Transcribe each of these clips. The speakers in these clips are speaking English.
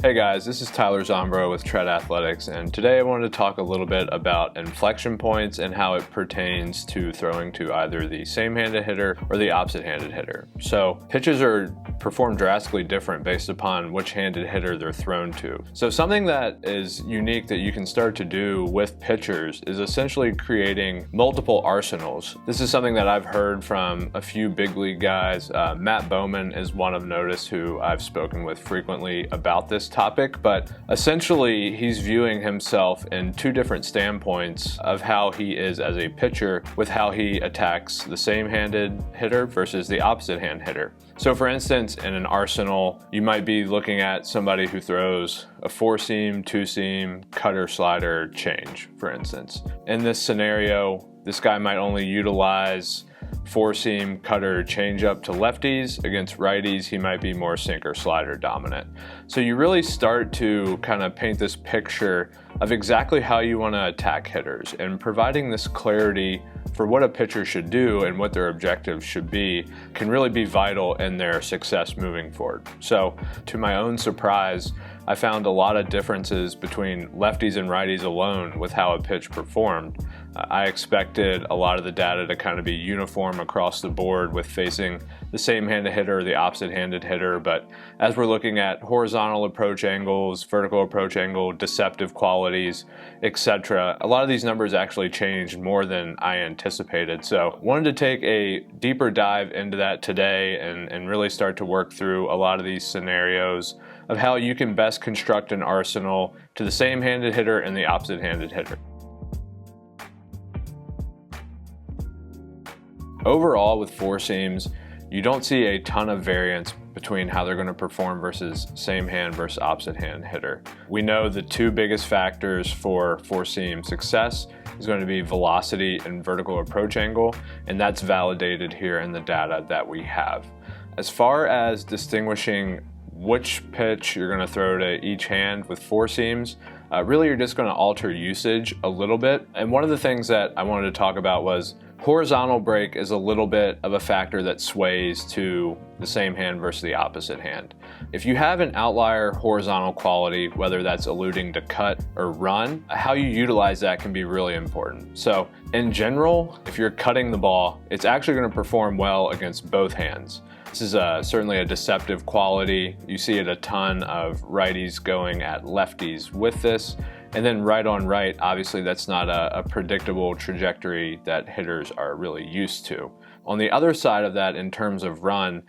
Hey guys, this is Tyler Zombro with Tread Athletics, and today I wanted to talk a little bit about inflection points and how it pertains to throwing to either the same-handed hitter or the opposite-handed hitter. So pitches are performed drastically different based upon which handed hitter they're thrown to. So something that is unique that you can start to do with pitchers is essentially creating multiple arsenals. This is something that I've heard from a few big league guys. Matt Bowman is one of notice who I've spoken with frequently about this topic, but essentially he's viewing himself in two different standpoints of how he is as a pitcher with how he attacks the same-handed hitter versus the opposite-hand hitter. So for instance, in an arsenal, you might be looking at somebody who throws a four-seam, two-seam, cutter, slider, change, for instance. In this scenario, this guy might only utilize four-seam, cutter, changeup to lefties. Against righties, he might be more sinker, slider dominant. So you really start to kind of paint this picture of exactly how you want to attack hitters, and providing this clarity for what a pitcher should do and what their objectives should be can really be vital in their success moving forward. So to my own surprise, I found a lot of differences between lefties and righties alone with how a pitch performed. I expected a lot of the data to kind of be uniform across the board with facing the same-handed hitter or the opposite-handed hitter, but as we're looking at horizontal approach angles, vertical approach angle, deceptive qualities, etc., a lot of these numbers actually changed more than I anticipated. So wanted to take a deeper dive into that today and really start to work through a lot of these scenarios of how you can best construct an arsenal to the same-handed hitter and the opposite-handed hitter. Overall, with four seams, you don't see a ton of variance between how they're going to perform versus same hand versus opposite hand hitter. We know the two biggest factors for four seam success is going to be velocity and vertical approach angle, and that's validated here in the data that we have. As far as distinguishing which pitch you're going to throw to each hand with four seams, really you're just going to alter usage a little bit. And one of the things that I wanted to talk about was horizontal break is a little bit of a factor that sways to the same hand versus the opposite hand. If you have an outlier horizontal quality, whether that's alluding to cut or run, how you utilize that can be really important. So in general, if you're cutting the ball, it's actually going to perform well against both hands. This is certainly a deceptive quality. You see it a ton of righties going at lefties with this. And then right on right, obviously that's not a predictable trajectory that hitters are really used to. On the other side of that, in terms of run,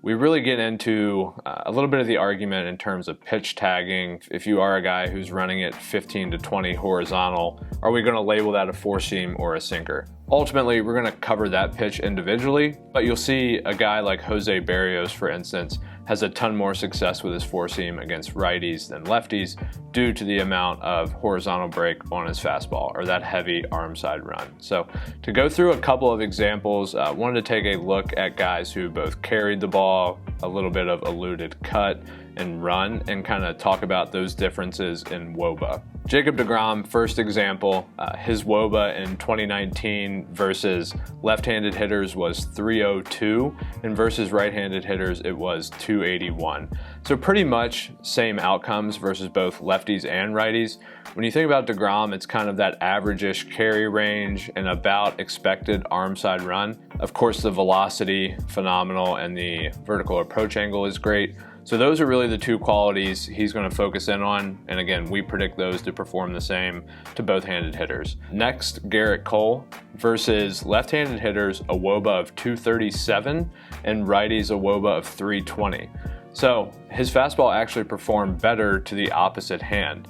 we really get into a little bit of the argument in terms of pitch tagging. If you are a guy who's running it 15 to 20 horizontal, are we going to label that a four seam or a sinker? Ultimately, we're going to cover that pitch individually, but you'll see a guy like Jose Berrios, for instance, has a ton more success with his four seam against righties than lefties due to the amount of horizontal break on his fastball, or that heavy arm side run. So to go through a couple of examples, I wanted to take a look at guys who both carried the ball, a little bit of eluded cut and run, and kind of talk about those differences in WOBA. Jacob deGrom, first example, his WOBA in 2019 versus left-handed hitters was 302, and versus right-handed hitters it was 281. So pretty much same outcomes versus both lefties and righties. When you think about deGrom, it's kind of that average-ish carry range and about expected arm side run. Of course, the velocity, phenomenal, and the vertical approach angle is great. So those are really the two qualities he's going to focus in on, and again, we predict those to perform the same to both handed hitters. Next, Garrett Cole versus left-handed hitters, a WOBA of 237, and righties a WOBA of 320. So his fastball actually performed better to the opposite hand.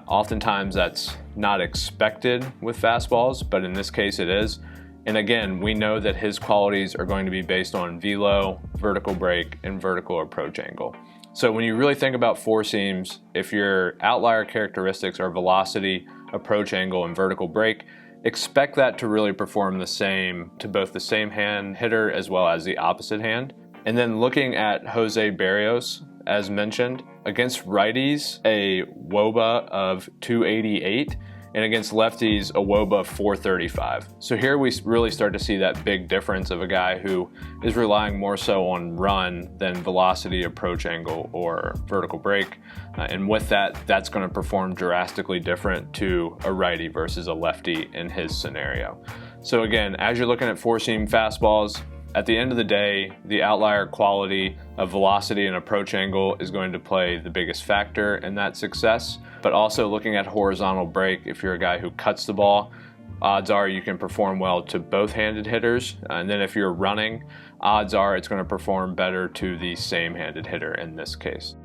Oftentimes that's not expected with fastballs, but in this case it is. And again, we know that his qualities are going to be based on velo, vertical break, and vertical approach angle. So when you really think about four seams, if your outlier characteristics are velocity, approach angle, and vertical break, expect that to really perform the same to both the same hand hitter as well as the opposite hand. And then looking at Jose Berrios, as mentioned, against righties, a WOBA of 288, and against lefties, a WOBA of 435. So here we really start to see that big difference of a guy who is relying more so on run than velocity, approach angle, or vertical break. And with that, that's going to perform drastically different to a righty versus a lefty in his scenario. So again, as you're looking at four-seam fastballs, at the end of the day, the outlier quality of velocity and approach angle is going to play the biggest factor in that success. But also looking at horizontal break, if you're a guy who cuts the ball, odds are you can perform well to both-handed hitters. And then if you're running, odds are it's going to perform better to the same-handed hitter in this case.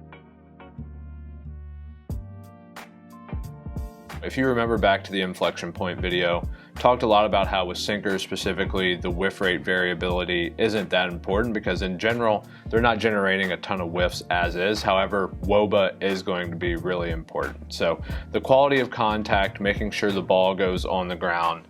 If you remember back to the inflection point video, talked a lot about how with sinkers specifically, the whiff rate variability isn't that important because in general, they're not generating a ton of whiffs as is. However, WOBA is going to be really important. So the quality of contact, making sure the ball goes on the ground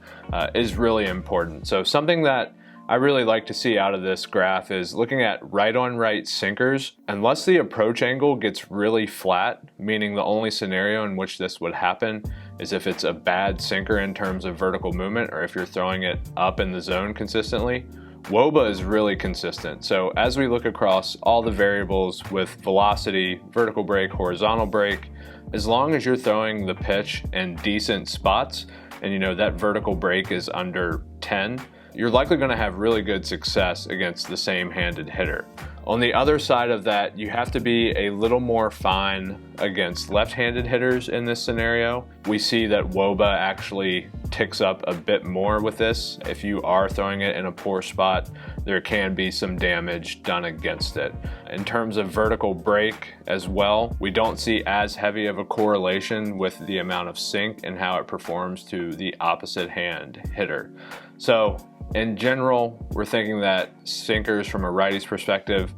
is really important. So something that I really like to see out of this graph is looking at right-on-right sinkers. Unless the approach angle gets really flat, meaning the only scenario in which this would happen is if it's a bad sinker in terms of vertical movement or if you're throwing it up in the zone consistently, WOBA is really consistent. So as we look across all the variables with velocity, vertical break, horizontal break, as long as you're throwing the pitch in decent spots and you know that vertical break is under 10, you're likely going to have really good success against the same-handed hitter. On the other side of that, you have to be a little more fine against left-handed hitters in this scenario. We see that WOBA actually ticks up a bit more with this. If you are throwing it in a poor spot, there can be some damage done against it. In terms of vertical break as well, we don't see as heavy of a correlation with the amount of sink and how it performs to the opposite hand hitter. So in general, we're thinking that sinkers from a righty's perspective,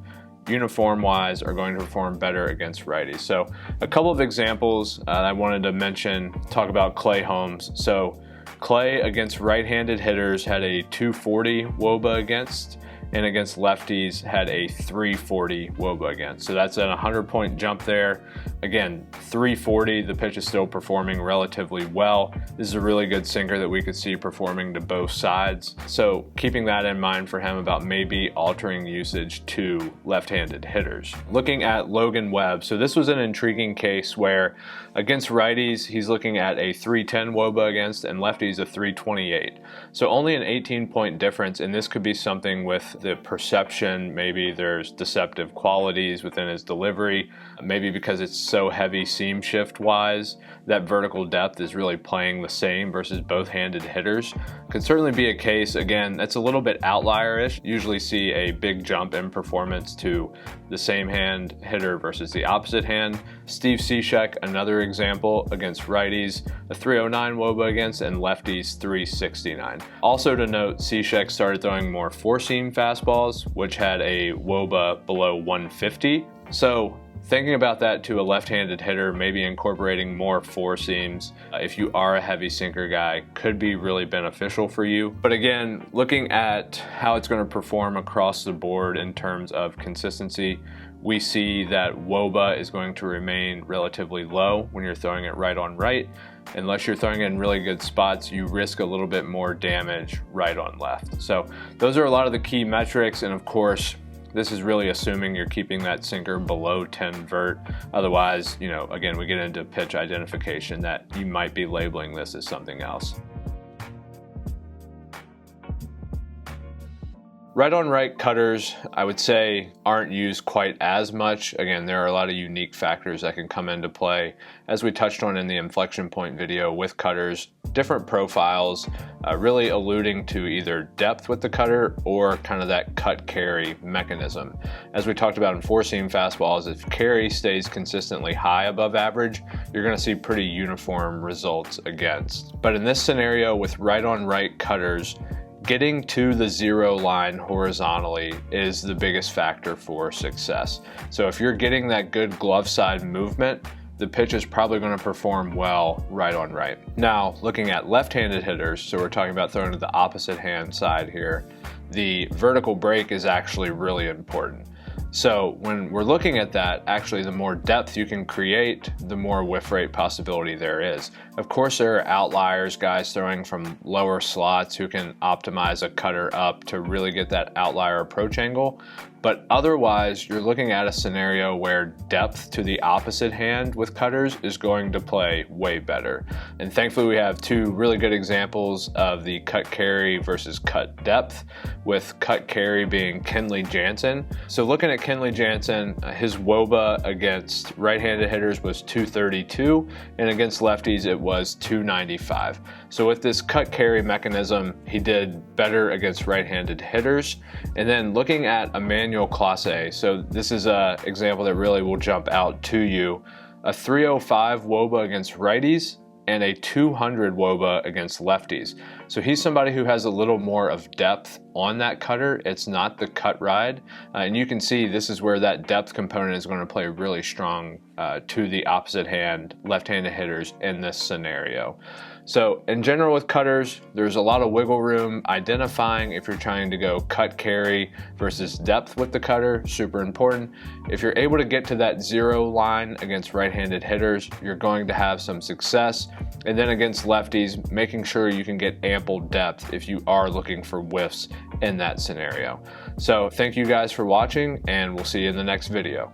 uniform-wise, are going to perform better against righties. So a couple of examples I wanted to mention, talk about Clay Holmes. So Clay against right-handed hitters had a 240 WOBA against, and against lefties had a 340 WOBA against. So that's a 100-point jump there. Again, 340, the pitch is still performing relatively well. This is a really good sinker that we could see performing to both sides. So keeping that in mind for him about maybe altering usage to left-handed hitters. Looking at Logan Webb, so this was an intriguing case where against righties, he's looking at a 310 WOBA against and lefties a 328. So only an 18-point difference, and this could be something with the perception, maybe there's deceptive qualities within his delivery, maybe because it's so heavy seam shift wise, that vertical depth is really playing the same versus both-handed hitters. Could certainly be a case, again, that's a little bit outlier-ish. Usually see a big jump in performance to the same hand hitter versus the opposite hand. Steve Cishek, another example, against righties, a 309 WOBA against, and lefties 369. Also to note, Cishek started throwing more four-seam fastballs, which had a WOBA below 150. So thinking about that to a left-handed hitter, maybe incorporating more four seams, if you are a heavy sinker guy, could be really beneficial for you. But again, looking at how it's going to perform across the board in terms of consistency, we see that WOBA is going to remain relatively low when you're throwing it right on right. Unless you're throwing it in really good spots, you risk a little bit more damage right on left. So those are a lot of the key metrics, and of course, this is really assuming you're keeping that sinker below 10 vert. Otherwise, you know, again, we get into pitch identification that you might be labeling this as something else. Right on right cutters, I would say, aren't used quite as much. Again, there are a lot of unique factors that can come into play. As we touched on in the inflection point video with cutters, different profiles, really alluding to either depth with the cutter or kind of that cut carry mechanism. As we talked about in four-seam fastballs, if carry stays consistently high above average, you're going to see pretty uniform results against. But in this scenario with right on right cutters, getting to the zero line horizontally is the biggest factor for success. So if you're getting that good glove side movement, the pitch is probably going to perform well right on right. Now, looking at left-handed hitters, so we're talking about throwing to the opposite hand side here, the vertical break is actually really important. So when we're looking at that, actually the more depth you can create, the more whiff rate possibility there is. Of course, there are outliers, guys throwing from lower slots who can optimize a cutter up to really get that outlier approach angle. But otherwise, you're looking at a scenario where depth to the opposite hand with cutters is going to play way better. And thankfully, we have two really good examples of the cut carry versus cut depth, with cut carry being Kenley Jansen. So looking at Kenley Jansen, his WOBA against right-handed hitters was 232, and against lefties it was 295. So with this cut carry mechanism, he did better against right-handed hitters. And then looking at Emmanuel Clase, so this is an example that really will jump out to you. A 305 WOBA against righties and a 200 WOBA against lefties. So he's somebody who has a little more of depth on that cutter. It's not the cut ride. And you can see this is where that depth component is going to play really strong to the opposite hand, left-handed hitters in this scenario. So in general with cutters, there's a lot of wiggle room. Identifying if you're trying to go cut carry versus depth with the cutter, super important. If you're able to get to that 0 line against right-handed hitters, you're going to have some success. And then against lefties, making sure you can get ample depth if you are looking for whiffs in that scenario. So thank you guys for watching, and we'll see you in the next video.